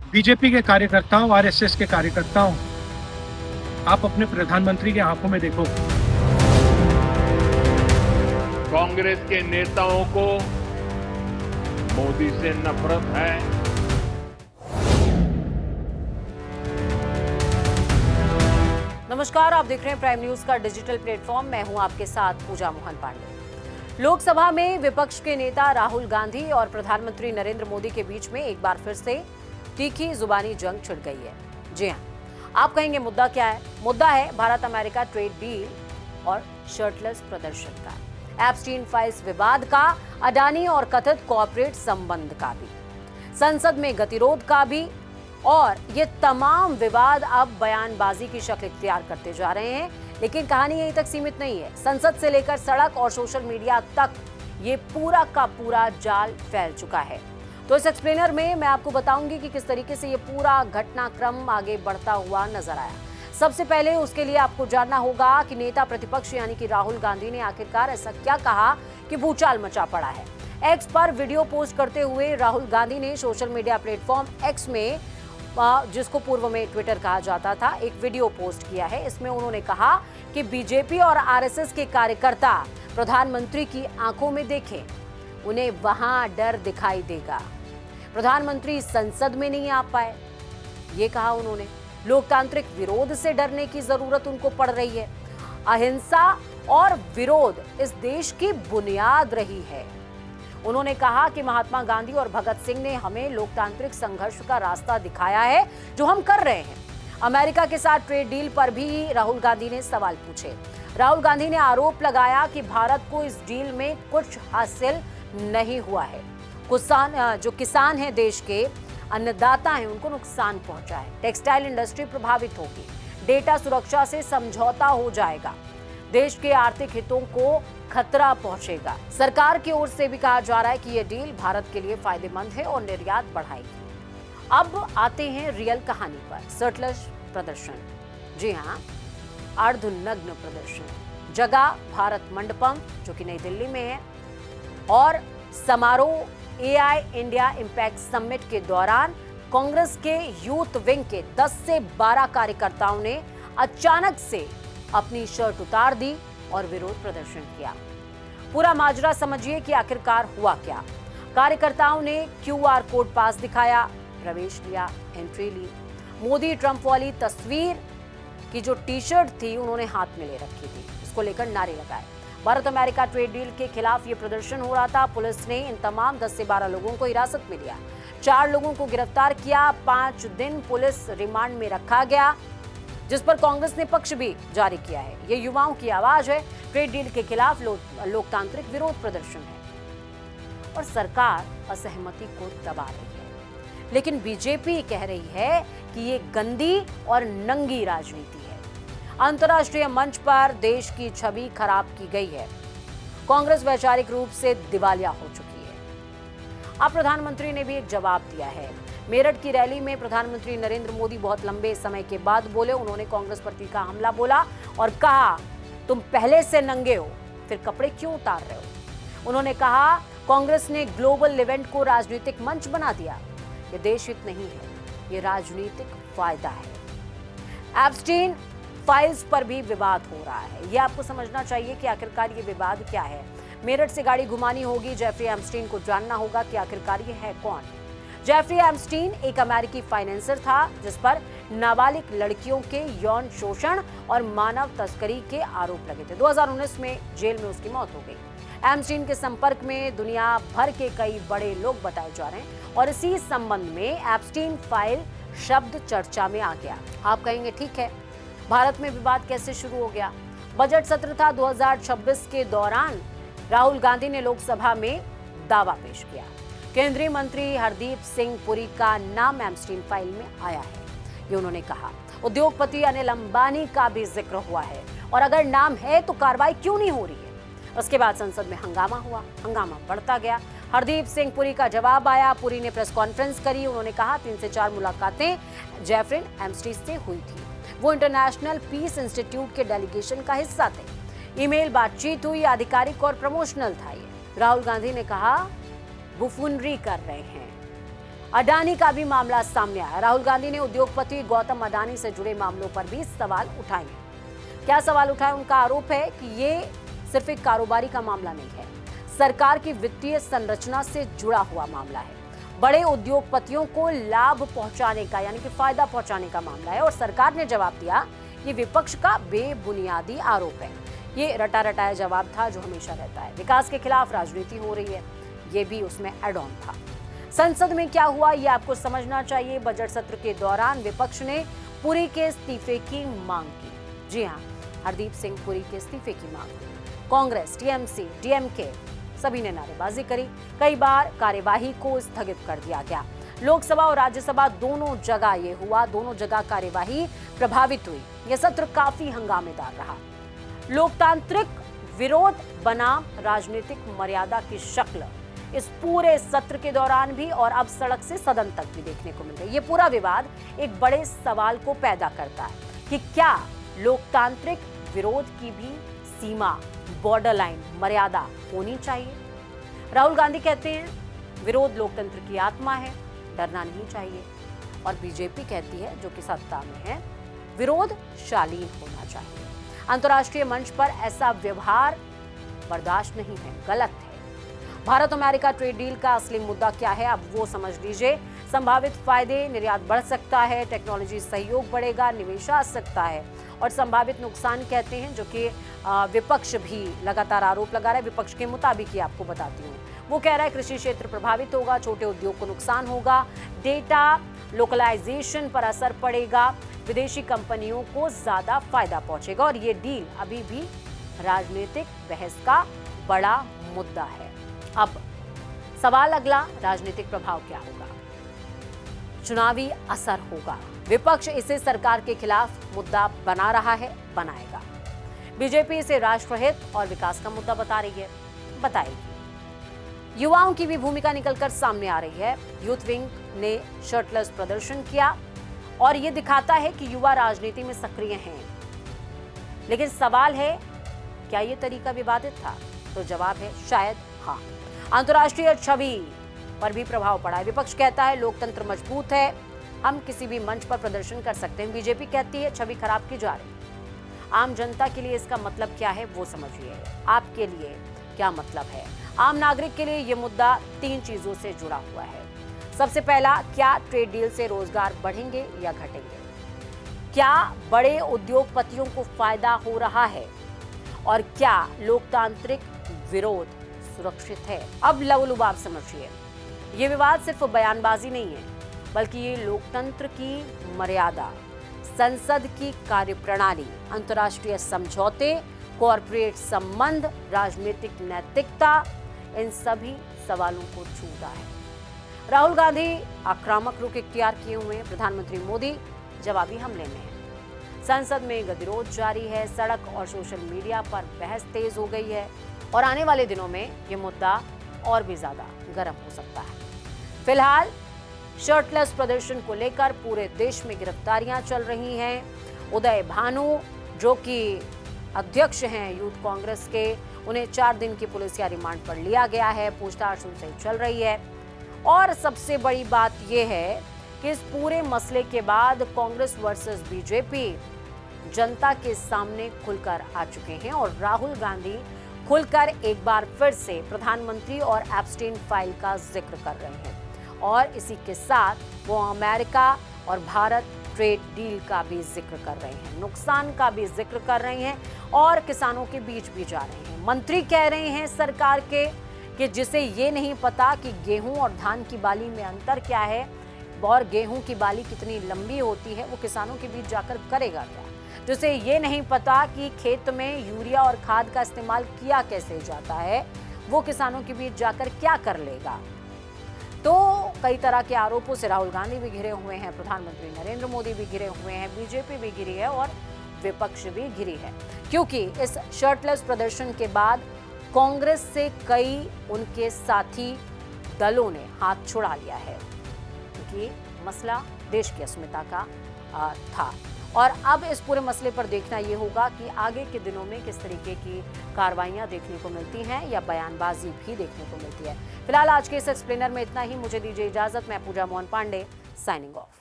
BJP के कार्यकर्ताओं, RSS के कार्यकर्ताओं, आप अपने प्रधानमंत्री की आंखों में देखो। कांग्रेस के नेताओं को मोदी से नफरत है। नमस्कार, आप देख रहे हैं प्राइम न्यूज का डिजिटल प्लेटफॉर्म। मैं हूं आपके साथ पूजा मोहन पांडे। लोकसभा में विपक्ष के नेता राहुल गांधी और प्रधानमंत्री नरेंद्र मोदी के बीच में एक बार फिर से तीखी जुबानी जंग छिड़ गई है। जी हां, आप कहेंगे मुद्दा क्या है? मुद्दा है भारत अमेरिका ट्रेड डील और शर्टलेस प्रदर्शन का, एप्स्टीन फाइल्स विवाद का, अडानी और कथित कॉर्पोरेट संबंध का भी, संसद में गतिरोध का भी। और ये तमाम विवाद अब बयानबाजी की शक्ल इख्तियार करते जा रहे हैं। लेकिन कहानी यहीं तक सीमित नहीं है। संसद से लेकर सड़क और सोशल मीडिया तक ये पूरा का पूरा जाल फैल चुका है। तो इस एक्सप्लेनर में मैं आपको बताऊंगी कि किस तरीके से ये पूरा घटनाक्रम आगे बढ़ता हुआ नजर आया। सबसे पहले उसके लिए आपको जानना होगा कि नेता प्रतिपक्ष यानी कि राहुल गांधी ने आखिरकार ऐसा क्या कहा कि भूचाल मचा पड़ा है। एक्स पर वीडियो पोस्ट करते हुए राहुल गांधी ने सोशल मीडिया प्लेटफॉर्म एक्स में, जिसको पूर्व में ट्विटर कहा जाता था, एक वीडियो पोस्ट किया है। इसमें उन्होंने कहा कि बीजेपी और आरएसएस के कार्यकर्ता प्रधानमंत्री की आंखों में देखें, उन्हें वहां डर दिखाई देगा। प्रधानमंत्री संसद में नहीं आ पाए, ये कहा उन्होंने। लोकतांत्रिक विरोध से डरने की जरूरत उनको पड़ रही है। अहिंसा और विरोध इस देश की बुनियाद रही है। उन्होंने कहा कि महात्मा गांधी और भगत सिंह ने हमें लोकतांत्रिक संघर्ष का रास्ता दिखाया है, जो हम कर रहे हैं। अमेरिका के साथ ट्रेड डील पर भी राहुल गांधी ने सवाल पूछे। राहुल गांधी ने आरोप लगाया कि भारत को इस डील में कुछ हासिल नहीं हुआ है। जो किसान हैं, देश के अन्नदाता हैं, उनको नुकसान पहुंचा है। टेक्सटाइल इंडस्ट्री प्रभावित होगी, डेटा सुरक्षा से समझौता हो जाएगा, देश के आर्थिक हितों को खतरा पहुंचेगा। सरकार की ओर से भी कहा जा रहा है कि यह डील भारत के लिए फायदेमंद है और निर्यात बढ़ाएगी। अब आते हैं रियल कहानी पर। शर्टलेस प्रदर्शन, जी हाँ, अर्धनग्न प्रदर्शन। जगह भारत मंडपम, जो कि नई दिल्ली में है। और समारोह एआई इंडिया इम्पैक्ट समिट के दौरान कांग्रेस के यूथ विंग के 10 से 12 कार्यकर्ताओं ने अचानक से अपनी शर्ट उतार दी और विरोध प्रदर्शन किया। पूरा माजरा समझिए कि आखिरकार हुआ क्या। कार्यकर्ताओं ने क्यूआर कोड पास दिखाया, प्रवेश लिया, एंट्री ली। मोदी ट्रंप वाली तस्वीर की जो टी शर्ट थी उन्होंने हाथ में ले रखी थी, इसको लेकर नारे लगाए। भारत अमेरिका ट्रेड डील के खिलाफ ये प्रदर्शन हो रहा था। पुलिस ने इन तमाम 10 से 12 लोगों को हिरासत में लिया। 4 लोगों को गिरफ्तार किया। 5 दिन पुलिस रिमांड में रखा गया, जिस पर कांग्रेस ने पक्ष भी जारी किया है। ये युवाओं की आवाज है। ट्रेड डील के खिलाफ लोकतांत्रिक विरोध प्रदर्शन है और सरकार असहमति को दबा रही है। लेकिन बीजेपी कह रही है कि ये गंदी और नंगी राजनीति है। अंतर्राष्ट्रीय मंच पर देश की छवि खराब की गई है। कांग्रेस वैचारिक रूप से दिवालिया हो चुकी है। अब प्रधानमंत्री ने भी एक जवाब दिया है। मेरठ की रैली में प्रधानमंत्री नरेंद्र मोदी बहुत लंबे समय के बाद बोले। उन्होंने कांग्रेस पर तीखा हमला बोला और कहा, तुम पहले से नंगे हो, फिर कपड़े क्यों उतार रहे हो। उन्होंने कहा, कांग्रेस ने ग्लोबल इवेंट को राजनीतिक मंच बना दिया। ये देश हित नहीं है, ये राजनीतिक फायदा है। एप्स्टीन फाइल्स पर भी विवाद हो रहा है। ये आपको समझना चाहिए कि आखिरकार ये विवाद क्या है। मेरठ से गाड़ी घुमानी होगी। जेफरी एप्स्टीन को जानना होगा कि आखिरकार ये है कौन। जेफरी एप्स्टीन एक अमेरिकी फाइनेंसर था, जिस पर नाबालिग लड़कियों के यौन शोषण और मानव तस्करी के आरोप लगे थे। 2019 में जेल में उसकी मौत हो गई। एप्स्टीन के संपर्क में दुनिया भर के कई बड़े लोग बताए जा रहे हैं और इसी संबंध में एप्स्टीन फाइल शब्द चर्चा में आ गया। आप कहेंगे, ठीक है, भारत में विवाद कैसे शुरू हो गया? बजट सत्र था 2026 के दौरान राहुल गांधी ने लोकसभा में दावा पेश किया। केंद्रीय मंत्री हरदीप सिंह पुरी का नाम एप्स्टीन फाइल में आया है, ये उन्होंने कहा। उद्योगपति अनिल अंबानी का भी जिक्र हुआ है और अगर नाम है तो कार्रवाई क्यों नहीं हो रही है। उसके बाद संसद में हंगामा हुआ, हंगामा बढ़ता गया। हरदीप सिंह पुरी का जवाब आया। पुरी ने प्रेस कॉन्फ्रेंस करी। उन्होंने कहा 3 से 4 मुलाकातें जेफरी एप्स्टीन से हुई थी। वो इंटरनेशनल पीस इंस्टीट्यूट के डेलीगेशन का हिस्सा थे। ईमेल बातचीत हुई, आधिकारिक और प्रमोशनल था ये। राहुल गांधी ने कहा बुफूनरी कर रहे हैं। अडानी का भी मामला सामने आया। राहुल गांधी ने उद्योगपति गौतम अडानी से जुड़े मामलों पर भी सवाल उठाए। क्या सवाल उठाए? उनका आरोप है कि ये सिर्फ एक कारोबारी का मामला नहीं है, सरकार की वित्तीय संरचना से जुड़ा हुआ मामला है। बड़े उद्योगपतियों को लाभ पहुंचाने का यानी कि फायदा पहुंचाने का मामला है। और सरकार ने जवाब दिया कि विपक्ष का बेबुनियादी आरोप है। ये रटा रटाया जवाब था जो हमेशा रहता है। विकास के खिलाफ राजनीति हो रही है, ये भी उसमें एड ऑन था। संसद में क्या हुआ ये आपको समझना चाहिए। बजट सत्र के दौरान विपक्ष ने पुरी के इस्तीफे की मांग की। जी हां, हरदीप सिंह पुरी के इस्तीफे की मांग की। कांग्रेस, टीएमसी, डीएमके सभी ने नारेबाजी करी। कई बार कार्यवाही को स्थगित कर दिया गया। लोकसभा और राज्यसभा दोनों जगह ये हुआ, दोनों जगह कार्यवाही प्रभावित हुई। यह सत्र काफी हंगामेदार रहा। लोकतांत्रिक विरोध बनाम राजनीतिक मर्यादा की शक्ल इस पूरे सत्र के दौरान भी और अब सड़क से सदन तक भी देखने को मिल रही है। ये पूरा विवाद एक बड़े सवाल को पैदा करता है कि क्या लोकतांत्रिक विरोध की भी सीमा, बॉर्डर लाइन, मर्यादा होनी चाहिए। राहुल गांधी कहते हैं विरोध लोकतंत्र की आत्मा है, डरना नहीं चाहिए। और बीजेपी कहती है, जो कि सत्ता में है, विरोध शालीन होना चाहिए। अंतर्राष्ट्रीय मंच पर ऐसा व्यवहार बर्दाश्त नहीं है, गलत है। भारत अमेरिका ट्रेड डील का असली मुद्दा क्या है, अब वो समझ लीजिए। संभावित फायदे, निर्यात बढ़ सकता है, टेक्नोलॉजी सहयोग बढ़ेगा, निवेश आ सकता है। और संभावित नुकसान कहते हैं, जो कि विपक्ष भी लगातार आरोप लगा रहा है। विपक्ष के मुताबिक ही आपको बताती हूँ, वो कह रहा है कृषि क्षेत्र प्रभावित होगा, छोटे उद्योग को नुकसान होगा, डेटा लोकलाइजेशन पर असर पड़ेगा, विदेशी कंपनियों को ज्यादा फायदा पहुंचेगा। और ये डील अभी भी राजनीतिक बहस का बड़ा मुद्दा है। अब सवाल अगला, राजनीतिक प्रभाव क्या होगा, चुनावी असर होगा। विपक्ष इसे सरकार के खिलाफ मुद्दा बना रहा है, बनाएगा। बीजेपी इसे राष्ट्रहित और विकास का मुद्दा बता रही है, बताएगी। युवाओं की भी भूमिका निकलकर सामने आ रही है। यूथ विंग ने शर्टलेस प्रदर्शन किया और ये दिखाता है कि युवा राजनीति में सक्रिय हैं। लेकिन सवाल है, क्या ये तरीका विवादित था? तो जवाब है शायद हाँ। अंतर्राष्ट्रीय छवि पर भी प्रभाव पड़ा है। विपक्ष कहता है लोकतंत्र मजबूत है, हम किसी भी मंच पर प्रदर्शन कर सकते हैं। बीजेपी कहती है छवि खराब की जा रही है। आम जनता के लिए इसका मतलब क्या है वो समझिए। आपके लिए क्या मतलब है? आम नागरिक के लिए ये मुद्दा 3 चीजों से जुड़ा हुआ है। सबसे पहला, क्या ट्रेड डील से रोजगार बढ़ेंगे या घटेंगे? क्या बड़े उद्योगपतियों को फायदा हो रहा है? और क्या लोकतांत्रिक विरोध सुरक्षित है? अब लवलुबाब समझिए। ये विवाद सिर्फ बयानबाजी नहीं है, बल्कि ये लोकतंत्र की मर्यादा, संसद की कार्यप्रणाली, अंतर्राष्ट्रीय समझौते, कॉरपोरेट संबंध, राजनीतिक नैतिकता, इन सभी सवालों को छूता है। राहुल गांधी आक्रामक रुख इख्तियार किए हुए हैं। प्रधानमंत्री मोदी जवाबी हमले में हैं। संसद में गतिरोध जारी है। सड़क और सोशल मीडिया पर बहस तेज हो गई है और आने वाले दिनों में ये मुद्दा और भी ज्यादा गर्म हो सकता है। फिलहाल शर्टलेस प्रदर्शन को लेकर पूरे देश में गिरफ्तारियां चल रही हैं। उदय भानु, जो कि अध्यक्ष हैं यूथ कांग्रेस के, उन्हें 4 दिन की पुलिस या रिमांड पर लिया गया है। पूछताछ उनसे चल रही है। और सबसे बड़ी बात यह है कि इस पूरे मसले के बाद कांग्रेस वर्सेस बीजेपी जनता के सामने खुलकर आ चुके हैं और राहुल गांधी खुलकर एक बार फिर से प्रधानमंत्री और एब्स्टेन फाइल का जिक्र कर रहे हैं। और इसी के साथ वो अमेरिका और भारत ट्रेड डील का भी जिक्र कर रहे हैं, नुकसान का भी जिक्र कर रहे हैं और किसानों के बीच भी जा रहे हैं। मंत्री कह रहे हैं सरकार के कि जिसे ये नहीं पता कि गेहूं और धान की बाली में अंतर क्या है और गेहूं की बाली कितनी लंबी होती है, वो किसानों के बीच जाकर करेगा क्या? जिसे ये नहीं पता कि खेत में यूरिया और खाद का इस्तेमाल किया कैसे जाता है, वो किसानों के बीच जाकर क्या कर लेगा? तो कई तरह के आरोपों से राहुल गांधी भी घिरे हुए हैं, प्रधानमंत्री नरेंद्र मोदी भी घिरे हुए हैं, बीजेपी भी घिरी है और विपक्ष भी घिरी है। क्योंकि इस शर्टलेस प्रदर्शन के बाद कांग्रेस से कई उनके साथी दलों ने हाथ छुड़ा लिया है, क्योंकि मसला देश की अस्मिता का था और अब इस पूरे मसले पर देखना ये होगा कि आगे के दिनों में किस तरीके की कार्रवाइयां देखने को मिलती हैं या बयानबाजी भी देखने को मिलती है। फिलहाल आज के इस एक्सप्लेनर में इतना ही। मुझे दीजिए इजाजत। मैं पूजा मोहन पांडे, साइनिंग ऑफ।